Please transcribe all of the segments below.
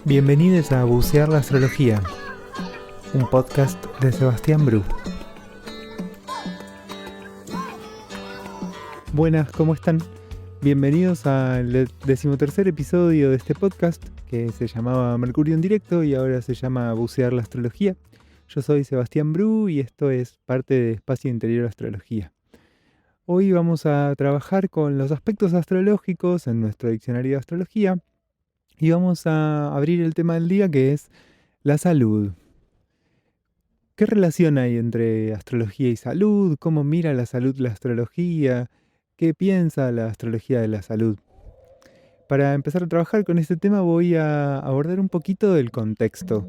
Bienvenidos a Bucear la Astrología, un podcast de Sebastián Bru. Buenas, ¿cómo están? Bienvenidos al 13º episodio de este podcast, que se llamaba Mercurio en Directo y ahora se llama Bucear la Astrología. Yo soy Sebastián Bru y esto es parte de Espacio Interior Astrología. Hoy vamos a trabajar con los aspectos astrológicos en nuestro diccionario de astrología y vamos a abrir el tema del día, que es la salud. ¿Qué relación hay entre astrología y salud? ¿Cómo mira la salud la astrología? ¿Qué piensa la astrología de la salud? Para empezar a trabajar con este tema voy a abordar un poquito del contexto.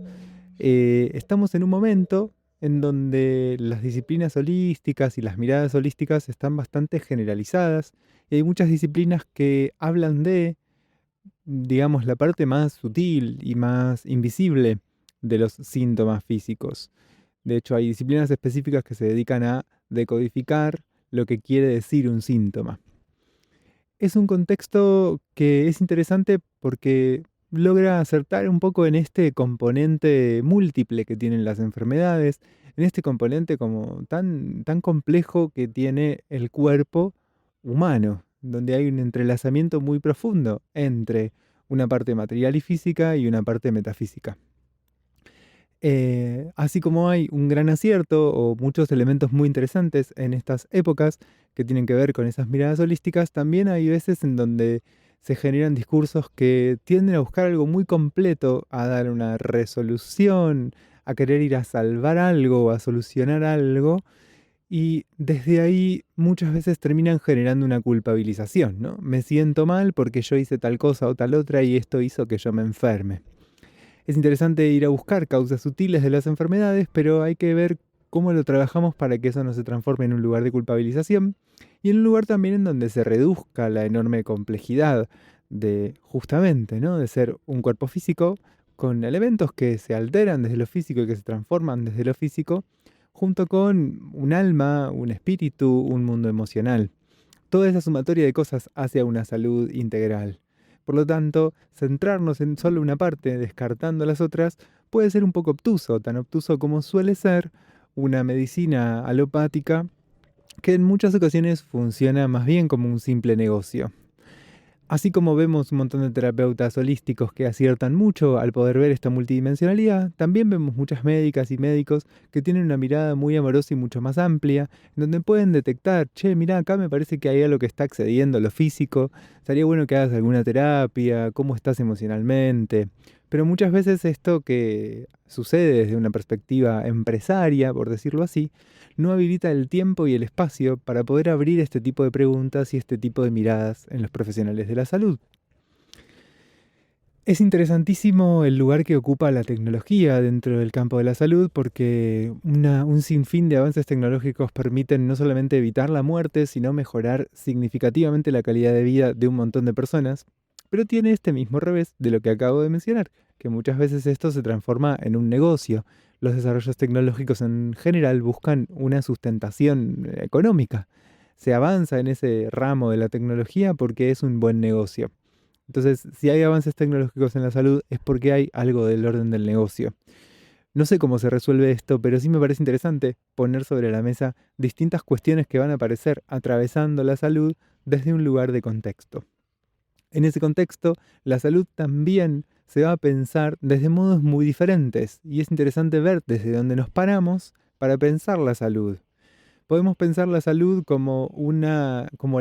Estamos en un momento en donde las disciplinas holísticas y las miradas holísticas están bastante generalizadas y hay muchas disciplinas que hablan de, digamos, la parte más sutil y más invisible de los síntomas físicos. De hecho, hay disciplinas específicas que se dedican a decodificar lo que quiere decir un síntoma. Es un contexto que es interesante porque logra acertar un poco en este componente múltiple que tienen las enfermedades, en este componente como tan complejo que tiene el cuerpo humano, donde hay un entrelazamiento muy profundo entre una parte material y física y una parte metafísica. Así como hay un gran acierto o muchos elementos muy interesantes en estas épocas que tienen que ver con esas miradas holísticas, también hay veces en donde se generan discursos que tienden a buscar algo muy completo, a dar una resolución, a querer ir a salvar algo o a solucionar algo, y desde ahí muchas veces terminan generando una culpabilización, ¿no? Me siento mal porque yo hice tal cosa o tal otra y esto hizo que yo me enferme. Es interesante ir a buscar causas sutiles de las enfermedades, pero hay que ver cómo lo trabajamos para que eso no se transforme en un lugar de culpabilización y en un lugar también en donde se reduzca la enorme complejidad de, justamente, ¿no?, de ser un cuerpo físico con elementos que se alteran desde lo físico y que se transforman desde lo físico, junto con un alma, un espíritu, un mundo emocional. Toda esa sumatoria de cosas hacia una salud integral. Por lo tanto, centrarnos en solo una parte, descartando las otras, puede ser un poco obtuso, tan obtuso como suele ser una medicina alopática que en muchas ocasiones funciona más bien como un simple negocio. Así como vemos un montón de terapeutas holísticos que aciertan mucho al poder ver esta multidimensionalidad, también vemos muchas médicas y médicos que tienen una mirada muy amorosa y mucho más amplia, en donde pueden detectar, che, mirá, acá me parece que hay algo que está excediendo lo físico, estaría bueno que hagas alguna terapia, cómo estás emocionalmente. Pero muchas veces esto que sucede desde una perspectiva empresaria, por decirlo así, no habilita el tiempo y el espacio para poder abrir este tipo de preguntas y este tipo de miradas en los profesionales de la salud. Es interesantísimo el lugar que ocupa la tecnología dentro del campo de la salud porque un sinfín de avances tecnológicos permiten no solamente evitar la muerte, sino mejorar significativamente la calidad de vida de un montón de personas, pero tiene este mismo revés de lo que acabo de mencionar, que muchas veces esto se transforma en un negocio. Los desarrollos tecnológicos en general buscan una sustentación económica. Se avanza en ese ramo de la tecnología porque es un buen negocio. Entonces, si hay avances tecnológicos en la salud es porque hay algo del orden del negocio. No sé cómo se resuelve esto, pero sí me parece interesante poner sobre la mesa distintas cuestiones que van a aparecer atravesando la salud desde un lugar de contexto. En ese contexto, la salud también se va a pensar desde modos muy diferentes y es interesante ver desde dónde nos paramos para pensar la salud. Podemos pensar la salud como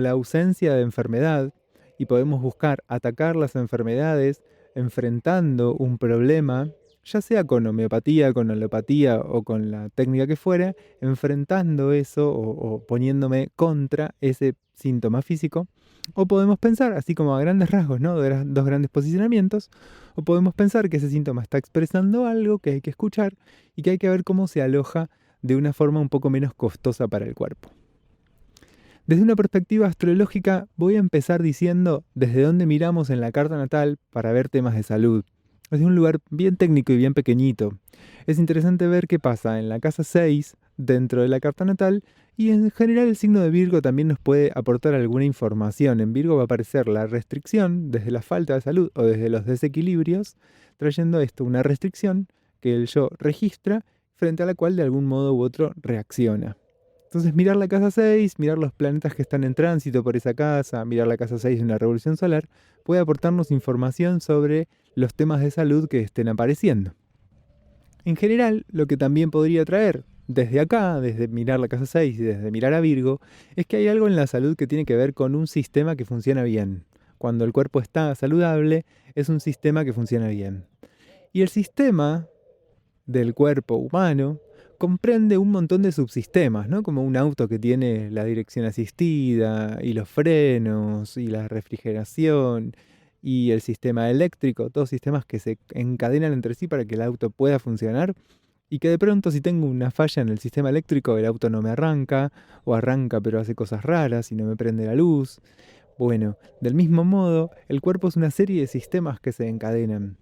la ausencia de enfermedad y podemos buscar atacar las enfermedades enfrentando un problema, ya sea con homeopatía, con alopatía o con la técnica que fuera, enfrentando eso o poniéndome contra ese síntoma físico. O podemos pensar, así como a grandes rasgos, ¿no?, dos grandes posicionamientos, o podemos pensar que ese síntoma está expresando algo que hay que escuchar y que hay que ver cómo se aloja de una forma un poco menos costosa para el cuerpo. Desde una perspectiva astrológica voy a empezar diciendo desde dónde miramos en la carta natal para ver temas de salud. Es un lugar bien técnico y bien pequeñito. Es interesante ver qué pasa en la casa 6 dentro de la carta natal Y en general el signo de Virgo también nos puede aportar alguna información. En Virgo va a aparecer la restricción desde la falta de salud o desde los desequilibrios, trayendo esto una restricción que el yo registra frente a la cual de algún modo u otro reacciona. Entonces mirar la casa 6, mirar los planetas que están en tránsito por esa casa, mirar la casa 6 de una revolución solar, puede aportarnos información sobre los temas de salud que estén apareciendo. En general, lo que también podría traer desde acá, desde mirar la casa 6 y desde mirar a Virgo, es que hay algo en la salud que tiene que ver con un sistema que funciona bien. Cuando el cuerpo está saludable, es un sistema que funciona bien. Y el sistema del cuerpo humano comprende un montón de subsistemas, ¿no? Como un auto que tiene la dirección asistida y los frenos y la refrigeración y el sistema eléctrico, todos sistemas que se encadenan entre sí para que el auto pueda funcionar y que de pronto si tengo una falla en el sistema eléctrico el auto no me arranca o arranca pero hace cosas raras y no me prende la luz. Bueno, del mismo modo, el cuerpo es una serie de sistemas que se encadenan.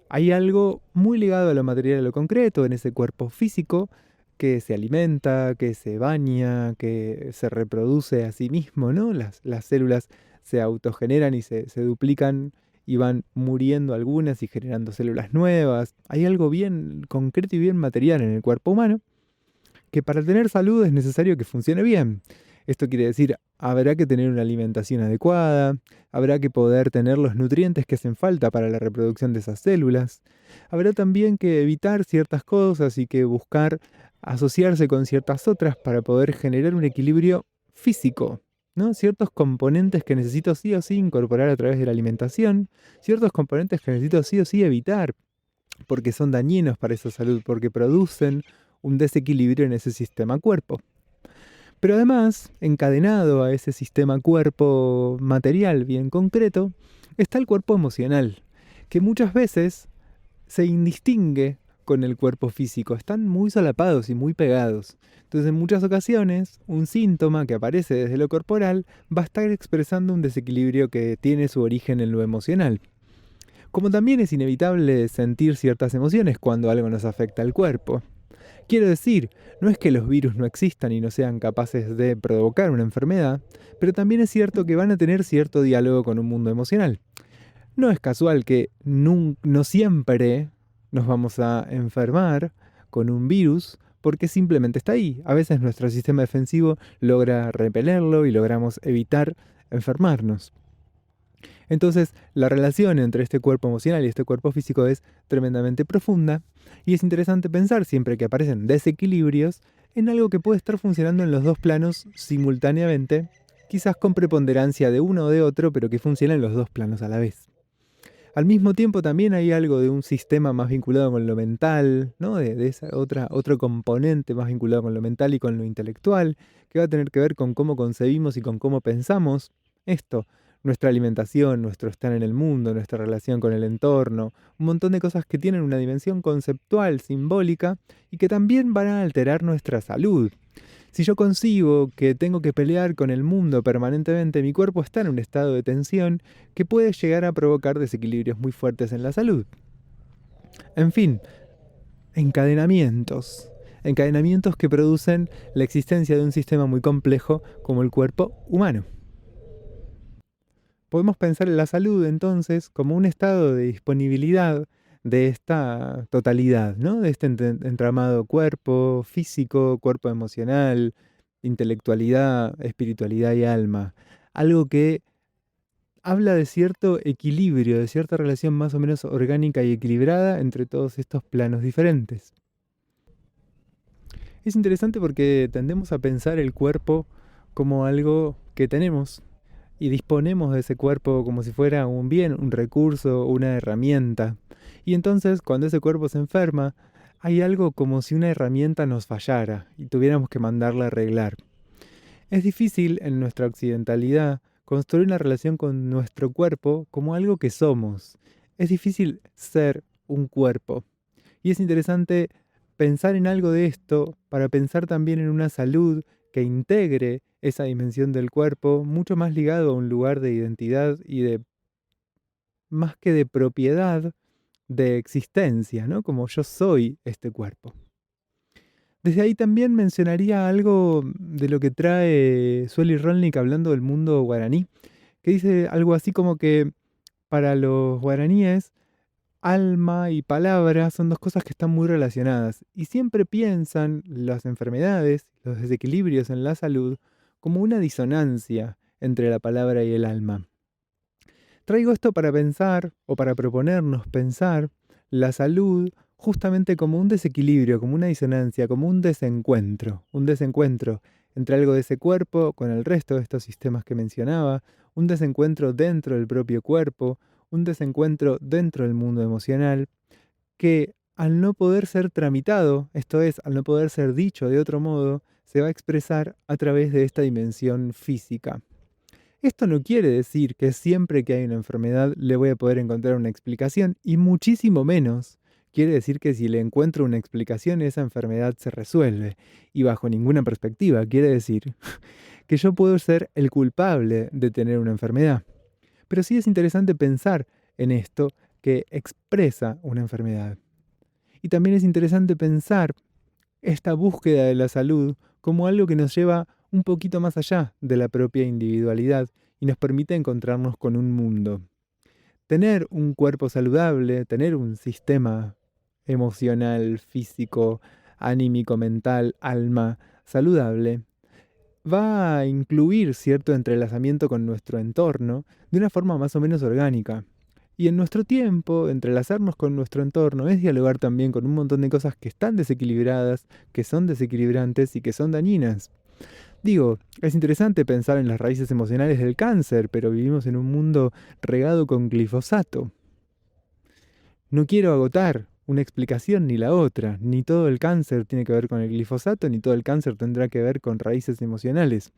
Hay algo muy ligado a lo material, a lo concreto, en ese cuerpo físico que se alimenta, que se baña, que se reproduce a sí mismo, ¿no? Las células se autogeneran y se duplican y van muriendo algunas y generando células nuevas. Hay algo bien concreto y bien material en el cuerpo humano que para tener salud es necesario que funcione bien. Esto quiere decir, habrá que tener una alimentación adecuada, habrá que poder tener los nutrientes que hacen falta para la reproducción de esas células, habrá también que evitar ciertas cosas y que buscar asociarse con ciertas otras para poder generar un equilibrio físico, ¿no? Ciertos componentes que necesito sí o sí incorporar a través de la alimentación, ciertos componentes que necesito sí o sí evitar porque son dañinos para esa salud, porque producen un desequilibrio en ese sistema cuerpo. Pero además, encadenado a ese sistema cuerpo material bien concreto, está el cuerpo emocional, que muchas veces se indistingue con el cuerpo físico, están muy solapados y muy pegados. Entonces en muchas ocasiones un síntoma que aparece desde lo corporal va a estar expresando un desequilibrio que tiene su origen en lo emocional. Como también es inevitable sentir ciertas emociones cuando algo nos afecta al cuerpo. Quiero decir, no es que los virus no existan y no sean capaces de provocar una enfermedad, pero también es cierto que van a tener cierto diálogo con un mundo emocional. No es casual que no siempre nos vamos a enfermar con un virus porque simplemente está ahí. A veces nuestro sistema defensivo logra repelerlo y logramos evitar enfermarnos. Entonces, la relación entre este cuerpo emocional y este cuerpo físico es tremendamente profunda y es interesante pensar siempre que aparecen desequilibrios en algo que puede estar funcionando en los dos planos simultáneamente, quizás con preponderancia de uno o de otro, pero que funciona en los dos planos a la vez. Al mismo tiempo también hay algo de un sistema más vinculado con lo mental, ¿no? De esa otro componente más vinculado con lo mental y con lo intelectual, que va a tener que ver con cómo concebimos y con cómo pensamos esto, nuestra alimentación, nuestro estar en el mundo, nuestra relación con el entorno, un montón de cosas que tienen una dimensión conceptual, simbólica, y que también van a alterar nuestra salud. Si yo concibo que tengo que pelear con el mundo permanentemente, mi cuerpo está en un estado de tensión que puede llegar a provocar desequilibrios muy fuertes en la salud. En fin, encadenamientos. Encadenamientos que producen la existencia de un sistema muy complejo como el cuerpo humano. Podemos pensar en la salud entonces como un estado de disponibilidad de esta totalidad, ¿no? De este entramado cuerpo físico, cuerpo emocional, intelectualidad, espiritualidad y alma. Algo que habla de cierto equilibrio, de cierta relación más o menos orgánica y equilibrada entre todos estos planos diferentes. Es interesante porque tendemos a pensar el cuerpo como algo que tenemos y disponemos de ese cuerpo como si fuera un bien, un recurso, una herramienta. Y entonces cuando ese cuerpo se enferma, hay algo como si una herramienta nos fallara y tuviéramos que mandarla a arreglar. Es difícil en nuestra occidentalidad construir una relación con nuestro cuerpo como algo que somos. Es difícil ser un cuerpo. Y es interesante pensar en algo de esto para pensar también en una salud que integre esa dimensión del cuerpo, mucho más ligado a un lugar de identidad y de, más que de propiedad, de existencia, ¿no? Como yo soy este cuerpo. Desde ahí también mencionaría algo de lo que trae Sueli Rolnik hablando del mundo guaraní, que dice algo así como que para los guaraníes, alma y palabra son dos cosas que están muy relacionadas y siempre piensan las enfermedades, los desequilibrios en la salud, como una disonancia entre la palabra y el alma. Traigo esto para pensar o para proponernos pensar la salud justamente como un desequilibrio, como una disonancia, como un desencuentro entre algo de ese cuerpo con el resto de estos sistemas que mencionaba, un desencuentro dentro del propio cuerpo, un desencuentro dentro del mundo emocional, que al no poder ser tramitado, esto es, al no poder ser dicho de otro modo, se va a expresar a través de esta dimensión física. Esto no quiere decir que siempre que hay una enfermedad le voy a poder encontrar una explicación, y muchísimo menos quiere decir que si le encuentro una explicación esa enfermedad se resuelve. Y bajo ninguna perspectiva quiere decir que yo puedo ser el culpable de tener una enfermedad. Pero sí es interesante pensar en esto que expresa una enfermedad. Y también es interesante pensar esta búsqueda de la salud como algo que nos lleva un poquito más allá de la propia individualidad y nos permite encontrarnos con un mundo. Tener un cuerpo saludable, tener un sistema emocional, físico, anímico, mental, alma saludable, va a incluir cierto entrelazamiento con nuestro entorno de una forma más o menos orgánica. Y en nuestro tiempo, entrelazarnos con nuestro entorno es dialogar también con un montón de cosas que están desequilibradas, que son desequilibrantes y que son dañinas. Digo, es interesante pensar en las raíces emocionales del cáncer, pero vivimos en un mundo regado con glifosato. No quiero agotar una explicación ni la otra, ni todo el cáncer tiene que ver con el glifosato, ni todo el cáncer tendrá que ver con raíces emocionales.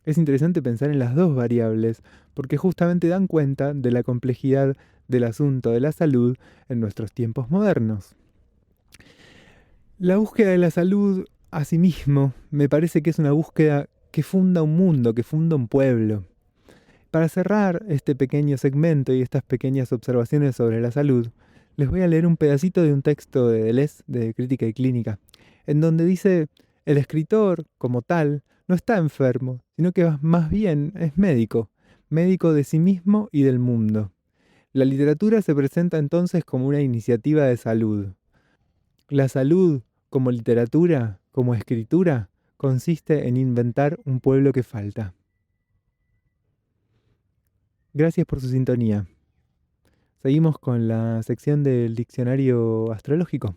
Es interesante pensar en las dos variables, porque justamente dan cuenta de la complejidad del asunto de la salud en nuestros tiempos modernos. La búsqueda de la salud, asimismo, me parece que es una búsqueda que funda un mundo, que funda un pueblo. Para cerrar este pequeño segmento y estas pequeñas observaciones sobre la salud, les voy a leer un pedacito de un texto de Deleuze, de Crítica y Clínica, en donde dice, el escritor, como tal, no está enfermo, sino que más bien es médico, médico de sí mismo y del mundo. La literatura se presenta entonces como una iniciativa de salud. La salud, como literatura, como escritura, consiste en inventar un pueblo que falta. Gracias por su sintonía. Seguimos con la sección del diccionario astrológico.